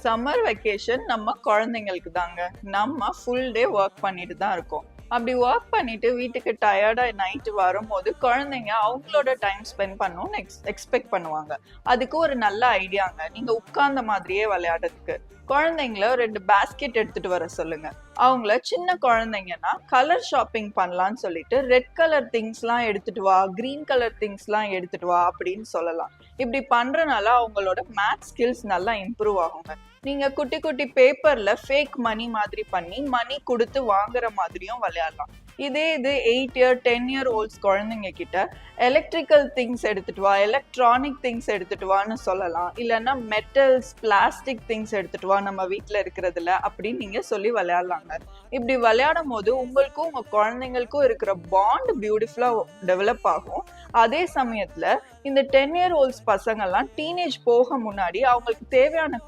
Summer vacation நம்ம குழந்தைங்களுக்கு தாங்க. நம்ம ஃபுல் டே ஒர்க் பண்ணிட்டு தான் இருக்கோம். அப்படி ஒர்க் பண்ணிட்டு வீட்டுக்கு டயர்டா நைட்டு வரும்போது குழந்தைங்க அவங்களோட டைம் ஸ்பெண்ட் பண்ணணும்னு எக்ஸ்பெக்ட் பண்ணுவாங்க. அதுக்கு ஒரு நல்ல ஐடியாங்க, நீங்க உட்கார்ந்த மாதிரியே விளையாடுறதுக்கு குழந்தைங்கள 2 பேஸ்கெட் எடுத்துட்டு வர சொல்லுங்க. அவங்கள சின்ன குழந்தைங்கன்னா கலர் ஷாப்பிங் பண்ணலாம்னு சொல்லிட்டு ரெட் கலர் திங்ஸ்லாம் எடுத்துட்டு வா, கிரீன் கலர் திங்ஸ்லாம் எடுத்துட்டு வா அப்படின்னு சொல்லலாம். இப்படி பண்றனால அவங்களோட மேத்ஸ் ஸ்கில்ஸ் நல்லா இம்ப்ரூவ் ஆகுங்க. நீங்க குட்டி குட்டி பேப்பர்ல ஃபேக் மணி மாதிரி பண்ணி மணி கொடுத்து வாங்குற மாதிரியும் விளையாடலாம். இது 8 இயர் 10 இயர் ஓல்ட்ஸ் குழந்தைங்க கிட்ட எலக்ட்ரிக்கல் திங்ஸ் எடுத்துட்டு வா, எலக்ட்ரானிக் திங்ஸ் எடுத்துட்டு வான்னு சொல்லலாம். இல்லைன்னா மெட்டல்ஸ், பிளாஸ்டிக் திங்ஸ் எடுத்துட்டு வா நம்ம வீட்டுல இருக்கிறதுல அப்படின்னு நீங்க சொல்லி விளையாடலாங்க. இப்படி விளையாடும் போது உங்களுக்கும் உங்க குழந்தைங்களுக்கும் இருக்கிற பாண்ட் பியூட்டிஃபுல்லா டெவலப் ஆகும். அதே சமயத்துல இந்த 10 இயர் ஓல்ட்ஸ் பசங்க எல்லாம் டீனேஜ் போக முன்னாடி அவங்களுக்கு தேவையான